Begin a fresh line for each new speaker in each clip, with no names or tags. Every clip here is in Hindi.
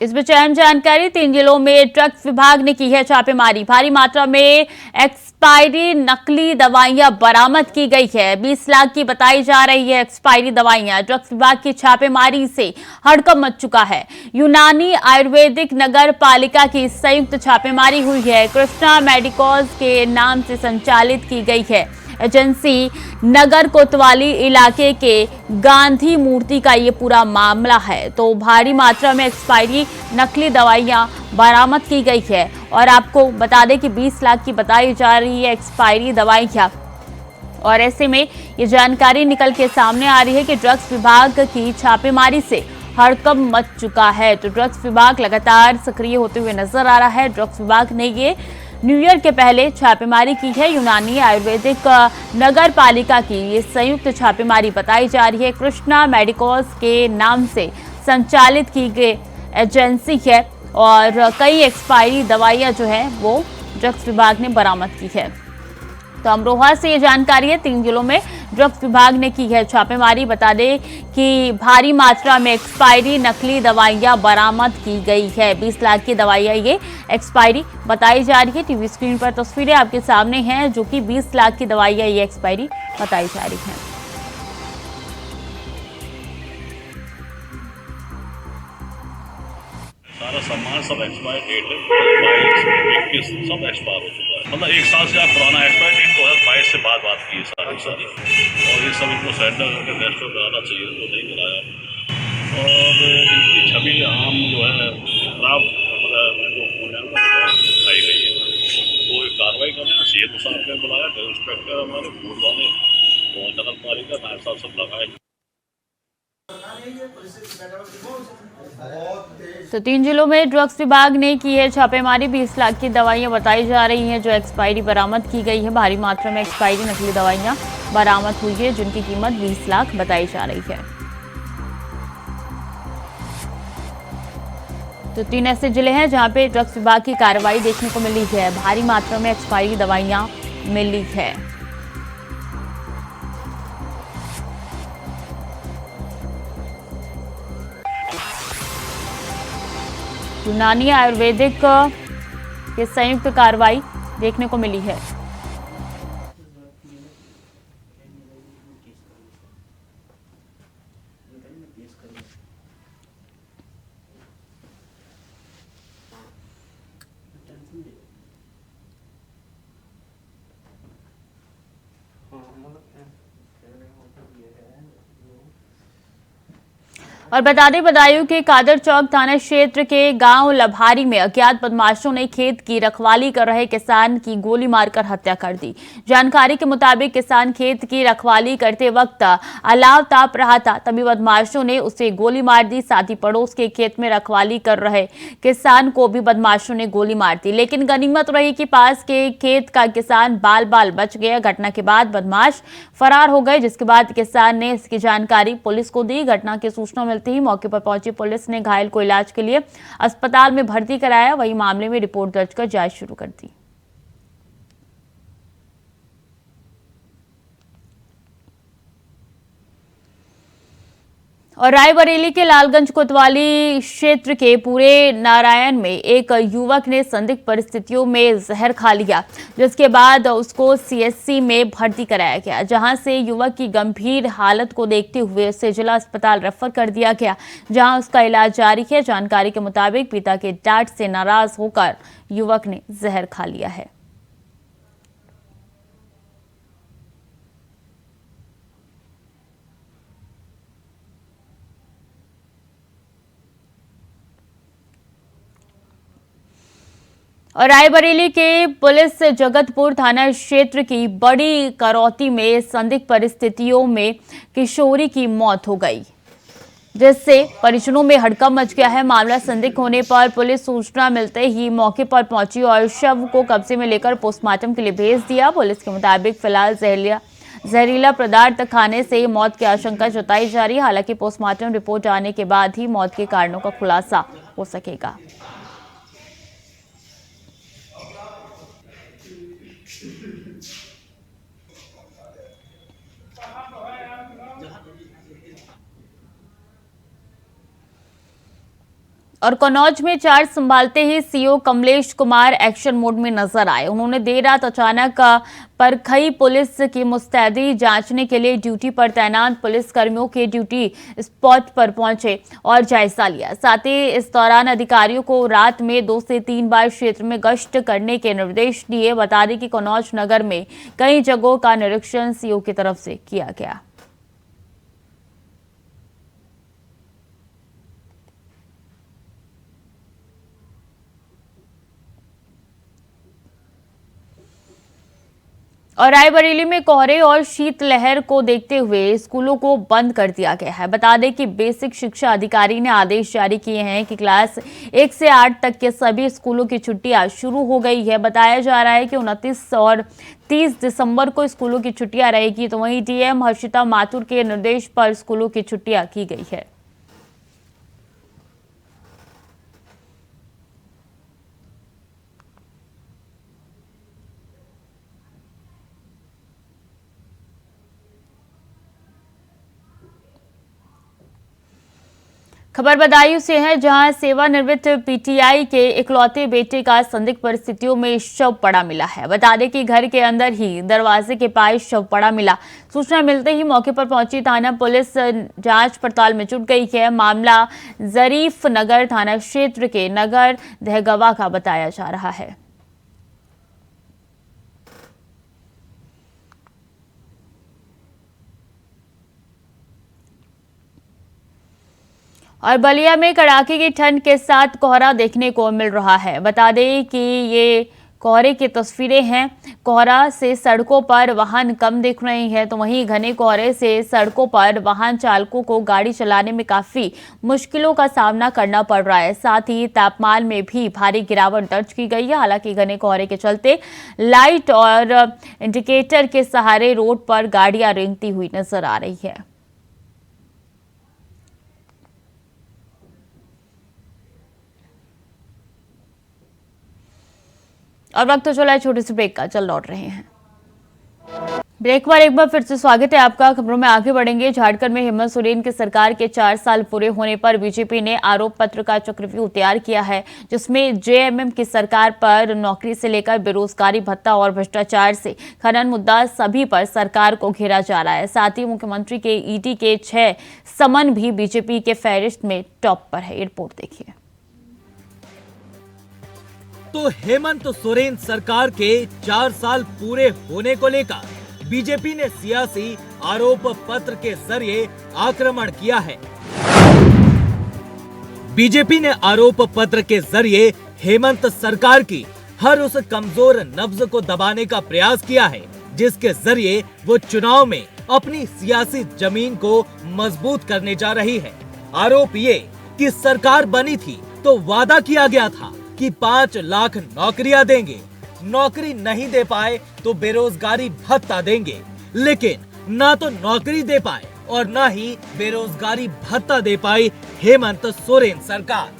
इस बीच अहम जानकारी, 3 जिलों में ड्रग्स विभाग ने की है छापेमारी। भारी मात्रा में एक्सपायरी नकली दवाइयां बरामद की गई है। 20 लाख की बताई जा रही है एक्सपायरी दवाइयां। ड्रग्स विभाग की छापेमारी से हड़कंप मच चुका है। यूनानी आयुर्वेदिक नगर पालिका की संयुक्त छापेमारी हुई है। कृष्णा मेडिकल्स के नाम से संचालित की गई है एजेंसी। नगर कोतवाली इलाके के गांधी मूर्ति का ये पूरा मामला है। तो भारी मात्रा में एक्सपायरी नकली दवाइयां बरामद की गई है और आपको बता दें कि 20 लाख की बताई जा रही है एक्सपायरी दवाइयां। और ऐसे में ये जानकारी निकल के सामने आ रही है कि ड्रग्स विभाग की छापेमारी से हड़कंप मच चुका है। तो ड्रग्स विभाग लगातार सक्रिय होते हुए नजर आ रहा है। ड्रग्स विभाग ने ये न्यू ईयर के पहले छापेमारी की है। यूनानी आयुर्वेदिक नगर पालिका की ये संयुक्त छापेमारी बताई जा रही है। कृष्णा मेडिकल्स के नाम से संचालित की गई एजेंसी है और कई एक्सपायरी दवाइयां जो है वो ड्रग्स विभाग ने बरामद की है। तो अमरोहा से ये जानकारी है, 3 जिलों में ड्रग्स विभाग ने की है छापेमारी। बता दें कि भारी मात्रा में एक्सपायरी नकली दवाइयां बरामद की गई है। 20 लाख की दवाइयां ये एक्सपायरी बताई जा रही है। टीवी स्क्रीन पर तस्वीरें आपके सामने हैं जो कि 20 लाख की दवाइयां ये एक्सपायरी बताई जा रही है।
सारा सामान सब एक्सपायर डेट है 22, 21 सब एक्सपायर हो चुका है। मतलब 1 साल से आप पुराना एक्सपायर डेट 2022 से बाद बात की है सारी और ये सब इनको सरेंडर करके रेस्ट में कराना चाहिए, तो नहीं कराया। और इनकी छवि आम जो है खराब मतलब जो मूल्यांकन दिखाई गई है, तो एक कार्रवाई करना सीएम साहब ने बुलाया, इंस्पेक्टर हमारे फूड वाले और नगर पालिका नायब साहब सब लगाए।
तो 3 जिलों में ड्रग्स विभाग ने की है छापेमारी। 20 लाख की दवाइयां बताई जा रही हैं जो एक्सपायरी बरामद की गई है। भारी मात्रा में एक्सपायरी नकली दवाइयां बरामद हुई है जिनकी कीमत 20 लाख बताई जा रही है। तो 3 ऐसे जिले हैं जहां पे ड्रग्स विभाग की कार्रवाई देखने को मिली है। भारी मात्रा में एक्सपायरी दवाइयां मिली है। यूनानी आयुर्वेदिक की संयुक्त कार्रवाई देखने को मिली है। और बता दें बदायूं के कादर चौक थाना क्षेत्र के गांव लभारी में अज्ञात बदमाशों ने खेत की रखवाली कर रहे किसान की गोली मारकर हत्या कर दी। जानकारी के मुताबिक किसान खेत की रखवाली करते वक्त अलाव ताप रहा था, तभी बदमाशों ने उसे गोली मार दी। साथ ही पड़ोस के खेत में रखवाली कर रहे किसान को भी बदमाशों ने गोली मार दी, लेकिन गनीमत रही कि पास के खेत का किसान बाल बाल बच गया। घटना के बाद बदमाश फरार हो गए, जिसके बाद किसान ने इसकी जानकारी पुलिस को दी। घटना की सूचना मिलते ही मौके पर पहुंची पुलिस ने घायल को इलाज के लिए अस्पताल में भर्ती कराया। वहीं मामले में रिपोर्ट दर्ज कर जांच शुरू कर दी। और रायबरेली के लालगंज कोतवाली क्षेत्र के पूरे नारायण में एक युवक ने संदिग्ध परिस्थितियों में जहर खा लिया, जिसके बाद उसको सीएचसी में भर्ती कराया गया, जहां से युवक की गंभीर हालत को देखते हुए उसे जिला अस्पताल रेफर कर दिया गया, जहां उसका इलाज जारी है। जानकारी के मुताबिक पिता के डांट से नाराज होकर युवक ने जहर खा लिया है। और रायबरेली के पुलिस जगतपुर थाना क्षेत्र की बड़ी करौती में संदिग्ध परिस्थितियों में किशोरी की मौत हो गई, जिससे परिजनों में हड़कंप मच गया है। मामला संदिग्ध होने पर पुलिस सूचना मिलते ही मौके पर पहुंची और शव को कब्जे में लेकर पोस्टमार्टम के लिए भेज दिया। पुलिस के मुताबिक फिलहाल जहरीला पदार्थ खाने से मौत की आशंका जताई जा रही है। हालांकि पोस्टमार्टम रिपोर्ट आने के बाद ही मौत के कारणों का खुलासा हो सकेगा। और कन्नौज में चार्ज संभालते ही CO Kamlesh Kumar action mode में नजर आए। उन्होंने देर रात अचानक परखई पुलिस की मुस्तैदी जांचने के लिए ड्यूटी पर तैनात पुलिस कर्मियों के ड्यूटी स्पॉट पर पहुंचे और जायजा लिया। साथ ही इस दौरान अधिकारियों को रात में 2 से 3 बार क्षेत्र में गश्त करने के निर्देश दिए। बता दें कि कन्नौज नगर में कई जगहों का निरीक्षण सीओ की तरफ से किया गया। और रायबरेली में कोहरे और शीतलहर को देखते हुए स्कूलों को बंद कर दिया गया है। बता दें कि बेसिक शिक्षा अधिकारी ने आदेश जारी किए हैं कि क्लास 1 से 8 तक के सभी स्कूलों की छुट्टियां शुरू हो गई है। बताया जा रहा है कि 29 और 30 दिसंबर को स्कूलों की छुट्टियां रहेगी। तो वहीं डीएम हर्षिता माथुर के निर्देश पर स्कूलों की छुट्टियां की गई है। खबर बदायूं से है, जहां सेवानिवृत्त पीटीआई के इकलौते बेटे का संदिग्ध परिस्थितियों में शव पड़ा मिला है। बता दें कि घर के अंदर ही दरवाजे के पास शव पड़ा मिला। सूचना मिलते ही मौके पर पहुंची थाना पुलिस जांच पड़ताल में जुट गई है। मामला जरीफ नगर थाना क्षेत्र के नगर दहगवा का बताया जा रहा है। और बलिया में कड़ाके की ठंड के साथ कोहरा देखने को मिल रहा है। बता दें कि ये कोहरे की तस्वीरें हैं। कोहरा से सड़कों पर वाहन कम दिख रहे हैं, तो वहीं घने कोहरे से सड़कों पर वाहन चालकों को गाड़ी चलाने में काफी मुश्किलों का सामना करना पड़ रहा है। साथ ही तापमान में भी भारी गिरावट दर्ज की गई है। हालांकि घने कोहरे के चलते लाइट और इंडिकेटर के सहारे रोड पर गाड़ियां रेंगती हुई नजर आ रही है। और वक्त तो चला है छोटे से ब्रेक का, चल लौट रहे हैं। ब्रेक पर एक बार फिर से स्वागत है आपका। खबरों में आगे बढ़ेंगे। झारखंड में हेमंत सोरेन की सरकार के 4 साल पूरे होने पर बीजेपी ने आरोप पत्र का चक्रव्यूह तैयार किया है, जिसमें जेएमएम की सरकार पर नौकरी से लेकर बेरोजगारी भत्ता और भ्रष्टाचार से खनन मुद्दा सभी पर सरकार को घेरा जा रहा है। साथ ही मुख्यमंत्री के ईडी के 6 समन भी बीजेपी के फहरिस्त में टॉप पर है। रिपोर्ट देखिए।
तो हेमंत सोरेन सरकार के 4 साल पूरे होने को लेकर बीजेपी ने सियासी आरोप पत्र के जरिए आक्रमण किया है। बीजेपी ने आरोप पत्र के जरिए हेमंत सरकार की हर उस कमजोर नब्ज को दबाने का प्रयास किया है, जिसके जरिए वो चुनाव में अपनी सियासी जमीन को मजबूत करने जा रही है। आरोप ये कि सरकार बनी थी तो वादा किया गया था कि 5 लाख नौकरियां देंगे, नौकरी नहीं दे पाए तो बेरोजगारी भत्ता देंगे, लेकिन ना तो नौकरी दे पाए और ना ही बेरोजगारी भत्ता दे पाई हेमंत सोरेन सरकार।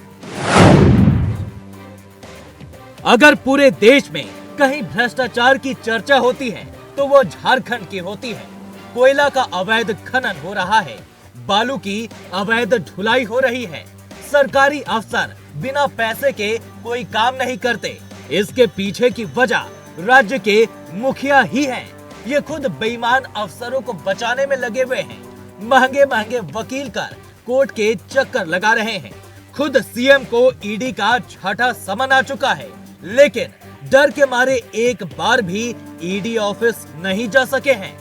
अगर पूरे देश में कहीं भ्रष्टाचार की चर्चा होती है तो वो झारखंड की होती है। कोयला का अवैध खनन हो रहा है, बालू की अवैध ढुलाई हो रही है, सरकारी अफसर बिना पैसे के कोई काम नहीं करते। इसके पीछे की वजह राज्य के मुखिया ही हैं। ये खुद बेईमान अफसरों को बचाने में लगे हुए हैं। महंगे महंगे वकील कर कोर्ट के चक्कर लगा रहे हैं। खुद सीएम को ईडी का 6ठा समन आ चुका है, लेकिन डर के मारे एक बार भी ईडी ऑफिस नहीं जा सके हैं।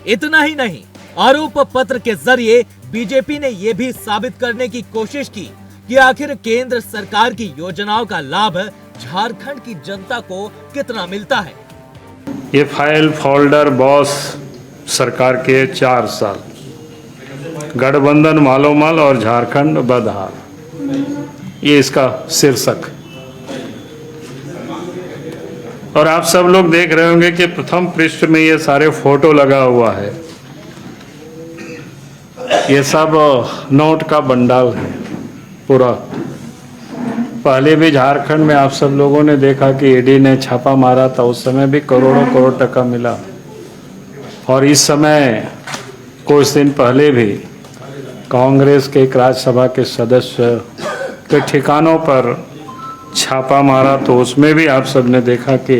इतना ही नहीं, आरोप पत्र के जरिए बीजेपी ने यह भी साबित करने की कोशिश की कि आखिर केंद्र सरकार की योजनाओं का लाभ झारखंड की जनता को कितना मिलता है।
ये फाइल फोल्डर बॉस सरकार के 4 साल, गठबंधन मालोमाल और झारखंड बदहाल, ये इसका शीर्षक। और आप सब लोग देख रहे होंगे कि प्रथम पृष्ठ में ये सारे फोटो लगा हुआ है। ये सब नोट का बंडल है पूरा। पहले भी झारखंड में आप सब लोगों ने देखा कि ईडी ने छापा मारा था, उस समय भी करोड़ों करोड़ टका मिला। और इस समय कुछ दिन पहले भी कांग्रेस के एक राज्यसभा के सदस्य के ठिकानों पर छापा मारा, तो उसमें भी आप सबने देखा कि।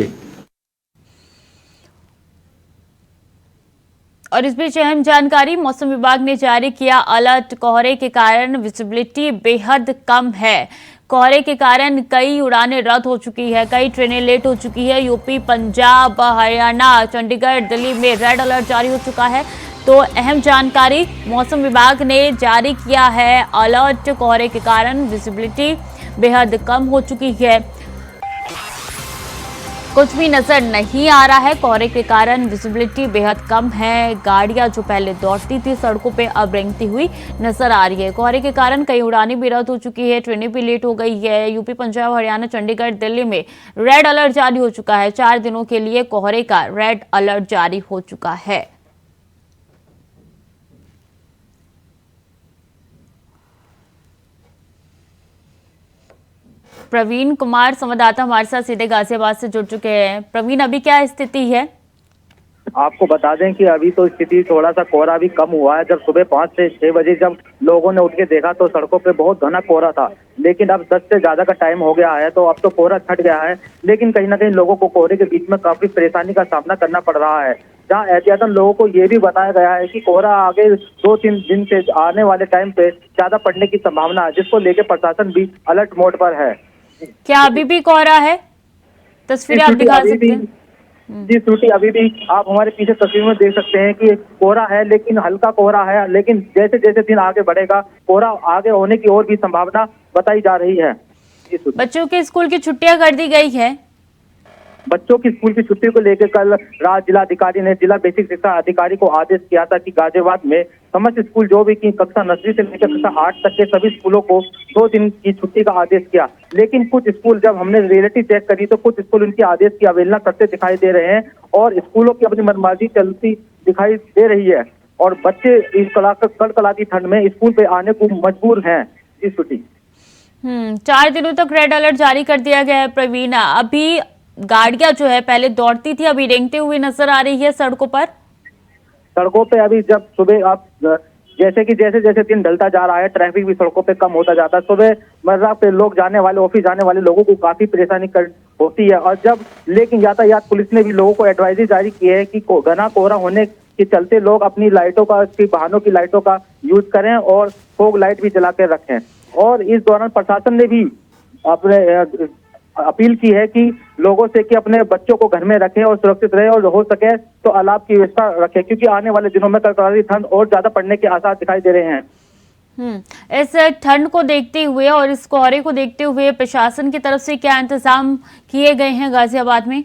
और इस बीच अहम जानकारी, मौसम विभाग ने जारी किया अलर्ट। कोहरे के कारण विजिबिलिटी बेहद कम है। कोहरे के कारण कई उड़ानें रद्द हो चुकी है, कई ट्रेनें लेट हो चुकी है। यूपी, पंजाब, हरियाणा, चंडीगढ़, दिल्ली में रेड अलर्ट जारी हो चुका है। तो अहम जानकारी, मौसम विभाग ने जारी किया है अलर्ट। कोहरे के कारण विजिबिलिटी बेहद कम हो चुकी है, कुछ भी नजर नहीं आ रहा है। कोहरे के कारण विजिबिलिटी बेहद कम है। गाड़ियां जो पहले दौड़ती थी सड़कों पे अब रेंगती हुई नजर आ रही है। कोहरे के कारण कई उड़ानें भी रद्द हो चुकी है, ट्रेनें भी लेट हो गई है। यूपी, पंजाब, हरियाणा, चंडीगढ़, दिल्ली में रेड अलर्ट जारी हो चुका है। 4 दिनों के लिए कोहरे का रेड अलर्ट जारी हो चुका है। प्रवीण कुमार संवाददाता हमारे साथ सीधे गाजियाबाद से जुड़ चुके हैं। प्रवीण, अभी क्या स्थिति है?
आपको बता दें कि अभी तो स्थिति थोड़ा सा कोहरा भी कम हुआ है। जब सुबह 5 से 6 बजे जब लोगों ने उठ के देखा तो सड़कों पे बहुत घना कोहरा था, लेकिन अब 10 से ज्यादा का टाइम हो गया है तो अब तो कोहरा छट गया है। लेकिन कहीं ना कहीं लोगों को कोहरे के बीच में काफी परेशानी का सामना करना पड़ रहा है, जहाँ एहतियातन लोगों को ये भी बताया गया है कि कोहरा आगे 2-3 दिन से आने वाले टाइम पे ज्यादा पड़ने की संभावना है, जिसको लेकर प्रशासन भी अलर्ट मोड पर है।
क्या अभी भी कोहरा है? तस्वीरें आप दिखा सकते हैं?
जी श्रुति, अभी भी आप हमारे पीछे तस्वीर में देख सकते हैं कि कोहरा है, लेकिन हल्का कोहरा है। लेकिन जैसे जैसे दिन आगे बढ़ेगा कोहरा आगे होने की और भी संभावना बताई जा रही है।
बच्चों के स्कूल की छुट्टियां कर दी गई है।
बच्चों की स्कूल की छुट्टी को लेकर कल राज्य जिलाधिकारी ने जिला बेसिक शिक्षा अधिकारी को आदेश किया था कि गाजियाबाद में समस्त स्कूल जो भी की कक्षा नर्सरी से लेकर कक्षा 8 तक के सभी स्कूलों को 2 दिन की छुट्टी का आदेश किया। लेकिन कुछ स्कूल, जब हमने रियलिटी चेक करी तो कुछ स्कूल उनके आदेश की अवहेलना करते दिखाई दे रहे हैं और स्कूलों की अपनी मनमानी चलती दिखाई दे रही है और बच्चे इस कड़कड़ाती ठंड में स्कूल पे आने को मजबूर हैं। इस छुट्टी
4 दिनों तक रेड अलर्ट जारी कर दिया गया है। प्रवीणा, अभी गाड़ियां जो है पहले दौड़ती थी अभी रेंगते हुए नजर आ रही है सड़कों पर।
सड़कों पे अभी जब सुबह आप जैसे जैसे दिन ढलता जा रहा है ट्रैफिक भी सड़कों पे कम होता जाता है। सुबह मर्रा पे लोग जाने वाले, ऑफिस जाने वाले लोगों को काफी परेशानी होती है। और जब लेकिन यातायात पुलिस ने भी लोगों को एडवाइजरी जारी की है कि घना कोहरा होने के चलते लोग अपनी लाइटों का, वाहनों की लाइटों का यूज करें और फोग लाइट भी जला कर रखें। और इस दौरान प्रशासन ने भी अपने अपील की है कि लोगों से कि अपने बच्चों को घर में रखें और सुरक्षित रहें और हो सके तो अलाव की व्यवस्था रखें, क्योंकि आने वाले दिनों में कड़कड़ाती ठंड और ज्यादा पड़ने के आसार दिखाई दे रहे हैं।
इस ठंड को देखते हुए और इस कोहरे को देखते हुए प्रशासन की तरफ से क्या इंतजाम किए गए हैं गाजियाबाद में?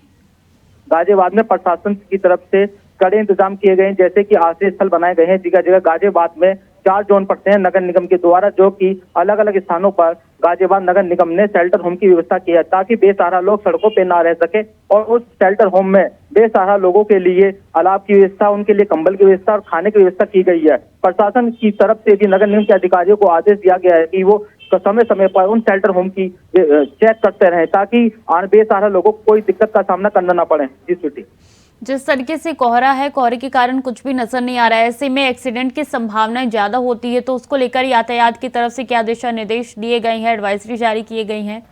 गाजियाबाद में प्रशासन की तरफ से कड़े इंतजाम किए गए हैं, जैसे कि आश्रय स्थल बनाए गए हैं जगह जगह। गाजियाबाद में 4 जोन पड़ते हैं नगर निगम के द्वारा, जो कि अलग अलग स्थानों पर गाजियाबाद नगर निगम ने शेल्टर होम की व्यवस्था की है ताकि बेसहारा लोग सड़कों पे ना रह सके। और उस शेल्टर होम में बेसहारा लोगों के लिए अलाव की व्यवस्था, उनके लिए कंबल की व्यवस्था और खाने की व्यवस्था की गई है। प्रशासन की तरफ से भी नगर निगम के अधिकारियों को आदेश दिया गया है कि वो समय समय पर उन शेल्टर होम की चेक करते रहें ताकि बेसहारा लोगों को कोई दिक्कत का सामना करना ना पड़े। जी छुट्टी,
जिस तरीके से कोहरा है, कोहरे के कारण कुछ भी नजर नहीं आ रहा है, ऐसे में एक्सीडेंट की संभावनाएं ज्यादा होती है, तो उसको लेकर यातायात की तरफ से क्या दिशा निर्देश दिए गए हैं, एडवाइजरी जारी किए गई हैं?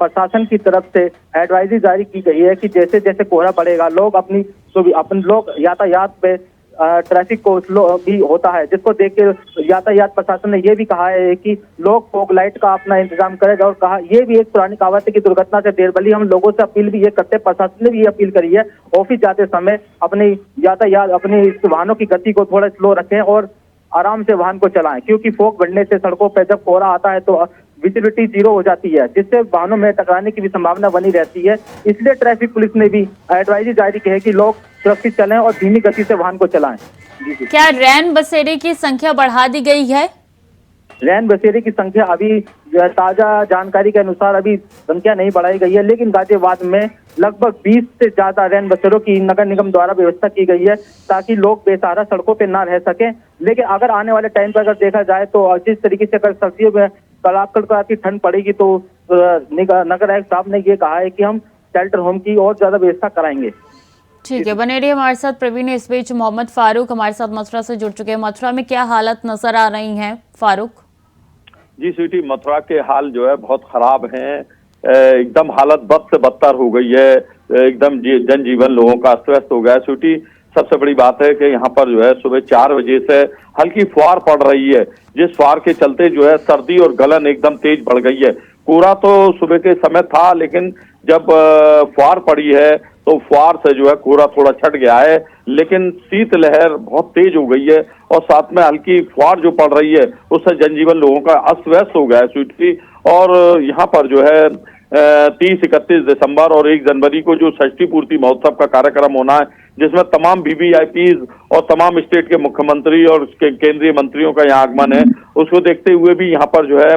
प्रशासन की तरफ से एडवाइजरी जारी की गई है कि जैसे जैसे कोहरा बढ़ेगा लोग अपन लोग यातायात पे ट्रैफिक को स्लो भी होता है, जिसको देख के यातायात प्रशासन ने ये भी कहा है कि लोग फोग लाइट का अपना इंतजाम करेगा। और कहा ये भी एक पुरानी कहावत है कि दुर्घटना से देर भली। हम लोगों से अपील भी ये करते हैं, प्रशासन ने भी ये अपील करी है, ऑफिस जाते समय अपनी यातायात अपने वाहनों की गति को थोड़ा स्लो रखें और आराम से वाहन को चलाएं, क्योंकि फोग बढ़ने से सड़कों पर जब कोहरा आता है तो विजिबिलिटी 0 हो जाती है, जिससे वाहनों में टकराने की भी संभावना बनी रहती है। इसलिए ट्रैफिक पुलिस ने भी एडवाइजरी जारी की है कि लोग सुरक्षित चलें और धीमी गति से वाहन को चलाएं।
क्या रैन बसेरे की संख्या बढ़ा दी गई है?
रैन बसेरे की संख्या अभी ताजा जानकारी के अनुसार अभी संख्या नहीं बढ़ाई गई है, लेकिन गाजियाबाद में लगभग 20 से ज्यादा रैन बसेरों की नगर निगम द्वारा व्यवस्था की गई है ताकि लोग बेसहारा सड़कों पे ना रह सकें। लेकिन अगर आने वाले टाइम पर अगर देखा जाए तो जिस तरीके से अगर सर्दियों में कड़ाकी ठंड पड़ेगी तो नगर आयुक्त साहब ने ये कहा है कि हम शेल्टर होम की और ज्यादा व्यवस्था कराएंगे।
ठीक है, बने रहिए हमारे साथ प्रवीण। इस बीच मोहम्मद फारूक हमारे साथ मथुरा से जुड़ चुके हैं। मथुरा में क्या हालत नजर आ रही है फारूक?
जी स्वीटी, मथुरा के हाल जो है बहुत खराब हैं। एकदम हालत बद से बदतर हो गई है। एकदम जनजीवन लोगों का अस्त व्यस्त हो गया है। स्वीटी, सबसे बड़ी बात है कि यहाँ पर जो है सुबह 4 बजे से हल्की फुहार पड़ रही है, जिस फुहार के चलते जो है सर्दी और गलन एकदम तेज बढ़ गई है। कोहरा तो सुबह के समय था, लेकिन जब फुहार पड़ी है तो फुहार से जो है कोहरा थोड़ा छट गया है, लेकिन शीतलहर बहुत तेज हो गई है और साथ में हल्की फुहार जो पड़ रही है उससे जनजीवन लोगों का अस्त व्यस्त हो गया है स्वीटी। और यहाँ पर जो है 30-31 दिसंबर और 1 जनवरी को जो षष्ठी पूर्ति महोत्सव का कार्यक्रम होना है, जिसमें तमाम VVIPs और तमाम स्टेट के मुख्यमंत्री और केंद्रीय मंत्रियों का यहाँ आगमन है, उसको देखते हुए भी यहाँ पर जो है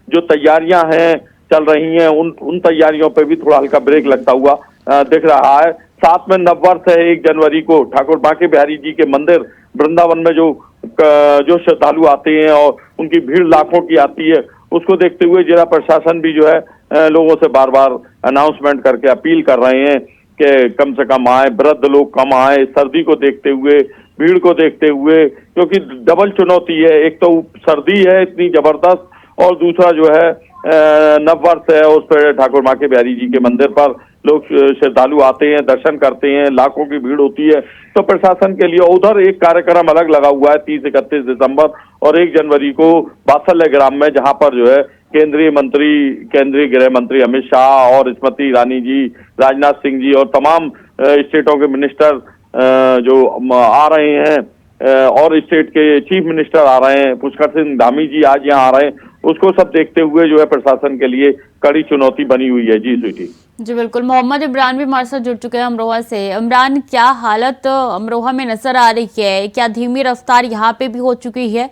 जो तैयारियां हैं चल रही हैं, उन तैयारियों पर भी थोड़ा हल्का ब्रेक लगता हुआ दिख रहा है। साथ में नववर्ष है 1 जनवरी को, ठाकुर बांके बिहारी जी के मंदिर वृंदावन में जो श्रद्धालु आते हैं और उनकी भीड़ लाखों की आती है, उसको देखते हुए जिला प्रशासन भी जो है लोगों से बार बार अनाउंसमेंट करके अपील कर रहे हैं कि कम से कम आए, वृद्ध लोग कम आए, सर्दी को देखते हुए, भीड़ को देखते हुए, क्योंकि डबल चुनौती है। एक तो सर्दी है इतनी जबरदस्त और दूसरा जो है नववर्ष है, उस पर ठाकुर बांके बिहारी जी के मंदिर पर लोग श्रद्धालु आते हैं, दर्शन करते हैं, लाखों की भीड़ होती है। तो प्रशासन के लिए उधर एक कार्यक्रम अलग लगा हुआ है 30-31 दिसंबर और 1 जनवरी को वात्सल्य ग्राम में, जहां पर जो है केंद्रीय गृह मंत्री अमित शाह और स्मृति ईरानी जी, राजनाथ सिंह जी और तमाम स्टेटों के मिनिस्टर जो आ रहे हैं और स्टेट के चीफ मिनिस्टर आ रहे हैं, पुष्कर सिंह धामी जी आज यहाँ आ रहे हैं, उसको सब देखते हुए जो है प्रशासन के लिए कड़ी चुनौती बनी हुई है। जी स्वीटी।
जी बिल्कुल। मोहम्मद इमरान भी हमारे साथ जुड़ चुके हैं अमरोहा से। इमरान, क्या हालत अमरोहा में नजर आ रही है? क्या धीमी रफ्तार यहाँ पे भी हो चुकी है?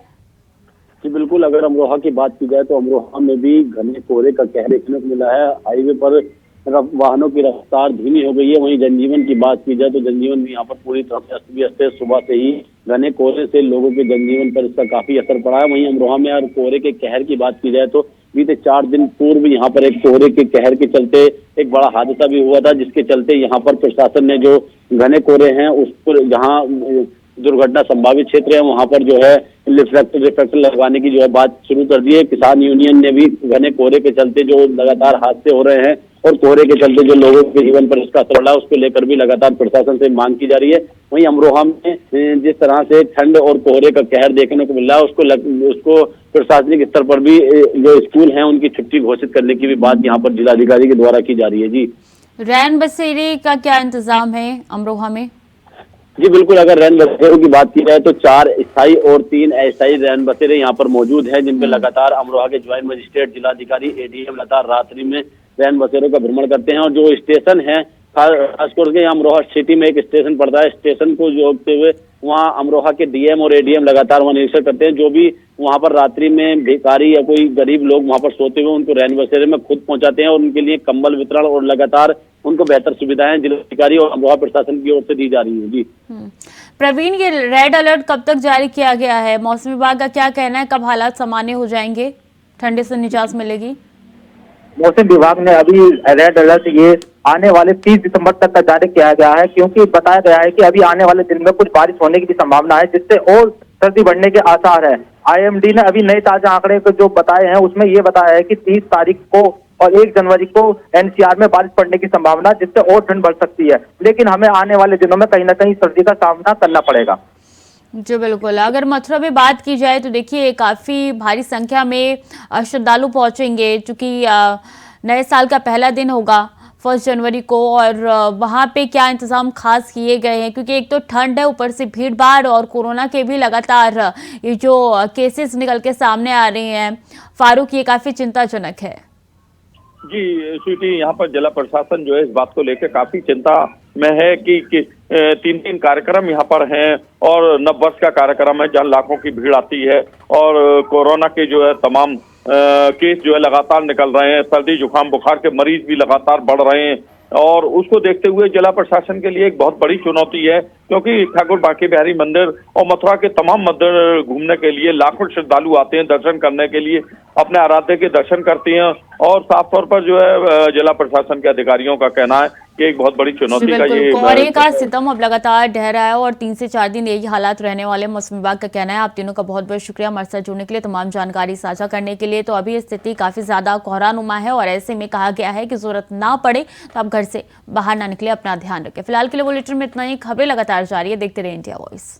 जी बिल्कुल, अगर अमरोहा की बात की जाए तो अमरोहा में भी घने कोहरे का कहर देखने को मिला है। हाईवे पर वाहनों की रफ्तार धीमी हो गई है। वहीं जनजीवन की बात की जाए तो जनजीवन भी यहाँ पर पूरी तरह से अस्त व्यस्त है। सुबह से ही घने कोहरे से लोगों के जनजीवन पर इसका काफी असर पड़ा है। वहीं अमरोहा में अगर कोहरे के कहर की बात की जाए तो बीते 4 दिन पूर्व यहाँ पर एक कोहरे के कहर के चलते एक बड़ा हादसा भी हुआ था, जिसके चलते यहाँ पर प्रशासन ने जो घने कोहरे हैं उस पर जहाँ दुर्घटना संभावित क्षेत्र है वहां पर जो है रिफ्लेक्टर लगवाने की जो है बात शुरू कर दी है। किसान यूनियन ने भी घने कोहरे के चलते जो लगातार हादसे हो रहे हैं और कोहरे के चलते जो लोगों के जीवन पर इसका असर पड़ा है उसको लेकर भी लगातार प्रशासन से मांग की जा रही है। वहीं अमरोहा में जिस तरह से ठंड और कोहरे का कहर देखने को मिल रहा है उसको प्रशासनिक स्तर पर भी जो स्कूल हैं उनकी छुट्टी घोषित करने की भी बात यहाँ पर जिलाधिकारी के द्वारा की जा रही है। जी,
रैन बसेरे का क्या इंतजाम है अमरोहा में?
जी बिल्कुल, अगर रैन बसेरों की बात की जाए तो 4 स्थायी और 3 अस्थायी रैन बसेरे यहाँ पर मौजूद है, जिनपे लगातार अमरोहा के ज्वाइंट मजिस्ट्रेट जिलाधिकारी ADM लगातार रात्रि में रैन बसेरों का भ्रमण करते हैं। और जो स्टेशन है खासकर के अमरोहा सिटी में एक स्टेशन पड़ता है, स्टेशन को जोड़ते हुए वहाँ अमरोहा के DM और ADM लगातार वहाँ निरीक्षण करते हैं। जो भी वहाँ पर रात्रि में भिखारी या कोई गरीब लोग वहाँ पर सोते हुए उनको रैन बसेरे में खुद पहुंचाते हैं और उनके लिए कंबल वितरण और लगातार उनको बेहतर सुविधाएं जिलाधिकारी और अमरोहा प्रशासन की ओर से दी जा रही है। जी
प्रवीण, ये रेड अलर्ट कब तक जारी किया गया है? मौसम विभाग का क्या कहना है, कब हालात सामान्य हो जाएंगे, ठंडे से निजात मिलेगी?
मौसम विभाग ने अभी रेड अलर्ट ये आने वाले 30 दिसंबर तक का जारी किया गया है, क्योंकि बताया गया है कि अभी आने वाले दिन में कुछ बारिश होने की भी संभावना है, जिससे और सर्दी बढ़ने के आसार है। IMD ने अभी नए ताजा आंकड़े जो बताए हैं उसमें ये बताया है कि 30 तारीख को और 1 जनवरी को NCR में बारिश पड़ने की संभावना, जिससे और ठंड बढ़ सकती है। लेकिन हमें आने वाले दिनों में कहीं ना कहीं सर्दी का सामना करना पड़ेगा।
जी बिल्कुल। अगर मथुरा में बात की जाए तो देखिए काफ़ी भारी संख्या में श्रद्धालु पहुंचेंगे, चूँकि नए साल का पहला दिन होगा 1 जनवरी को, और वहाँ पे क्या इंतज़ाम खास किए गए हैं? क्योंकि एक तो ठंड है, ऊपर से भीड़ भाड़ और कोरोना के भी लगातार ये जो केसेस निकल के सामने आ रहे हैं फारूक, ये काफ़ी चिंताजनक है।
जी स्वीटी, यहाँ पर जिला प्रशासन जो है इस बात को लेकर काफी चिंता में है कि 3 कार्यक्रम यहाँ पर हैं और नववर्ष का कार्यक्रम है जहाँ लाखों की भीड़ आती है और कोरोना के जो है तमाम केस जो है लगातार निकल रहे हैं, सर्दी जुकाम बुखार के मरीज भी लगातार बढ़ रहे हैं और उसको देखते हुए जिला प्रशासन के लिए एक बहुत बड़ी चुनौती है, क्योंकि ठाकुर बांके बिहारी मंदिर और मथुरा के तमाम मंदिर घूमने के लिए लाखों श्रद्धालु आते हैं, दर्शन करने के लिए अपने आराध्य के दर्शन करते हैं और साफ तौर पर जो है जिला प्रशासन के अधिकारियों का कहना है ये एक बहुत बड़ी
जी
चुनौती का
बिल्कुल,
ये
कोहरे का सितम अब लगातार ढह रहा है और 3 से 4 दिन यही हालात रहने वाले, मौसम विभाग का कहना है। आप तीनों का बहुत बहुत शुक्रिया हमारे साथ जुड़ने के लिए, तमाम जानकारी साझा करने के लिए। तो अभी स्थिति काफी ज्यादा कोहरानुमा है और ऐसे में कहा गया है कि जरूरत ना पड़े तो आप घर से बाहर ना निकले, अपना ध्यान रखें। फिलहाल के लिए बुलेटिन में इतना ही। खबरें लगातार जारी है, देखते रहिए इंडिया वॉइस।